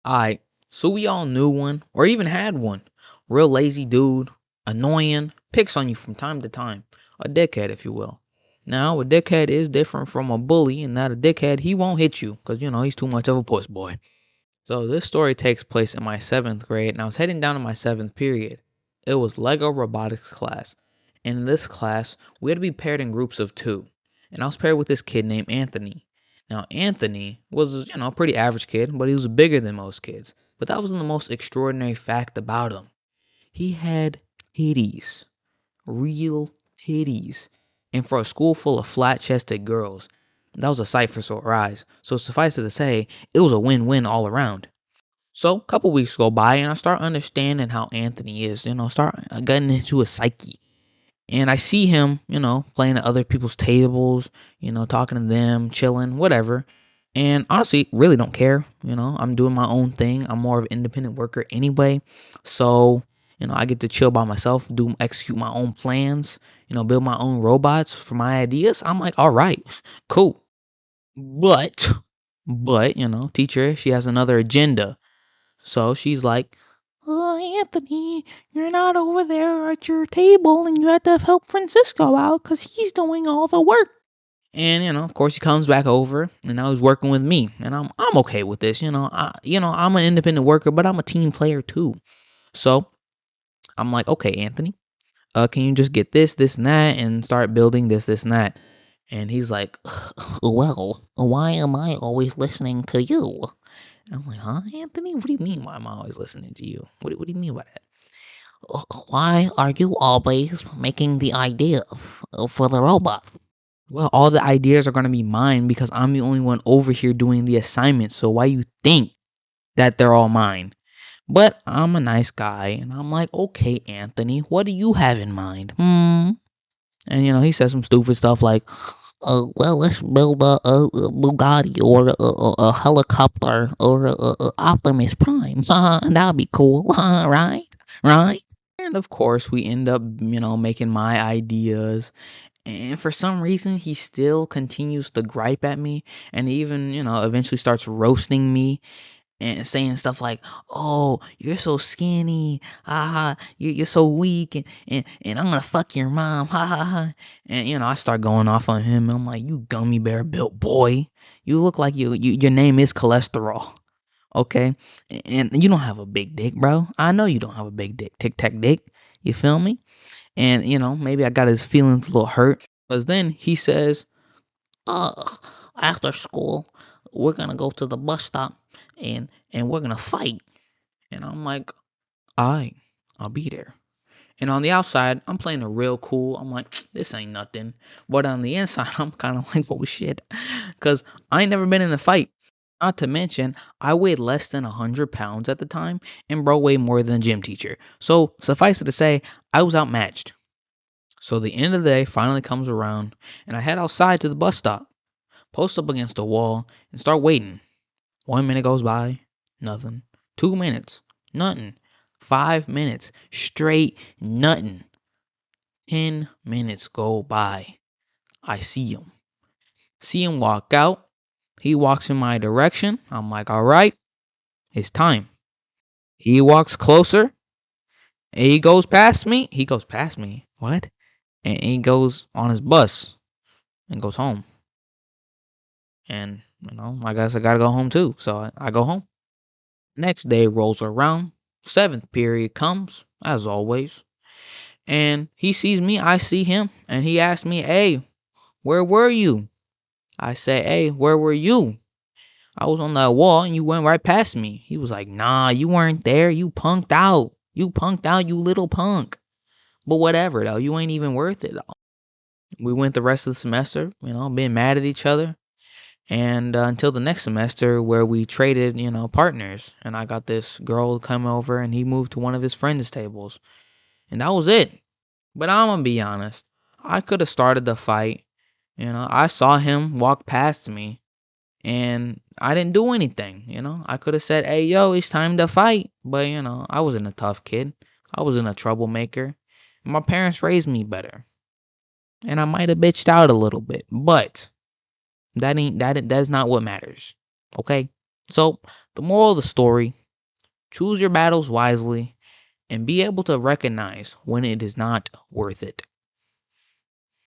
Alright, so we all knew one, or even had one. Real lazy dude, annoying, picks on you from time to time. A dickhead, if you will. Now, a dickhead is different from a bully, and that a dickhead, he won't hit you, because, he's too much of a puss boy. So this story takes place in my 7th grade, and I was heading down to my 7th period. It was Lego robotics class. And in this class, we had to be paired in groups of 2. And I was paired with this kid named Anthony. Now, Anthony was, a pretty average kid, but he was bigger than most kids. But that wasn't the most extraordinary fact about him. He had titties. Real titties. And for a school full of flat-chested girls, that was a sight for sore eyes. So suffice it to say, it was a win-win all around. So a couple weeks go by, and I start understanding how Anthony is. Start getting into his psyche. And I see him, playing at other people's tables, talking to them, chilling, whatever. And honestly, really don't care. I'm doing my own thing. I'm more of an independent worker anyway. So, I get to chill by myself, execute my own plans, build my own robots for my ideas. I'm like, all right, cool. But, teacher, she has another agenda. So she's like, Anthony, you're not over there at your table and you have to help Francisco out because he's doing all the work. And, of course, he comes back over and now he's working with me. And I'm okay with this. I'm an independent worker, but I'm a team player too. So I'm like, okay, Anthony, can you just get this, and that and start building this, and that? And he's like, well, why am I always listening to you? I'm like, huh, Anthony? What do you mean, why am I always listening to you? What do you mean by that? Why are you always making the ideas for the robot? Well, all the ideas are going to be mine because I'm the only one over here doing the assignment. So why you think that they're all mine? But I'm a nice guy, and I'm like, okay, Anthony, what do you have in mind? And, he says some stupid stuff like, well, let's build a Bugatti or a helicopter or a Optimus Prime. That would be cool. Right? And of course, we end up, making my ideas. And for some reason, he still continues to gripe at me and even, eventually starts roasting me and saying stuff like, oh, you're so skinny, you're so weak, and I'm gonna fuck your mom, ha ha ha. And I start going off on him. I'm like, you gummy bear built boy, you look like your name is cholesterol, okay? And you don't have a big dick, bro. I know you don't have a big dick, tic tac dick. You feel me? And maybe I got his feelings a little hurt, because then he says, after school, we're gonna go to the bus stop and we're gonna fight. And I'm like, I'll be there. And on the outside, I'm playing it real cool. I'm like, this ain't nothing. But on the inside, I'm kind of like, oh shit. Because I ain't never been in a fight. Not to mention, I weighed less than 100 pounds at the time, and bro weighed more than a gym teacher. So suffice it to say, I was outmatched. So the end of the day finally comes around, and I head outside to the bus stop, post up against the wall, and start waiting. 1 minute goes by, nothing. 2 minutes, nothing. 5 minutes, straight nothing. 10 minutes go by. I see him. See him walk out. He walks in my direction. I'm like, all right, it's time. He walks closer. And he goes past me. What? And he goes on his bus and goes home. And, I guess I gotta go home too. So I go home. Next day rolls around. 7th period comes, as always. And he sees me, I see him. And he asks me, hey, where were you? I say, hey, where were you? I was on that wall and you went right past me. He was like, nah, you weren't there. You punked out. You little punk. But whatever, though. You ain't even worth it. We went the rest of the semester, being mad at each other. And until the next semester where we traded, partners. And I got this girl come over and he moved to one of his friends' tables. And that was it. But I'm going to be honest. I could have started the fight. I saw him walk past me. And I didn't do anything, I could have said, hey, yo, it's time to fight. But, I wasn't a tough kid. I wasn't a troublemaker. My parents raised me better. And I might have bitched out a little bit. But that's not what matters. Okay? So, the moral of the story: choose your battles wisely and be able to recognize when it is not worth it.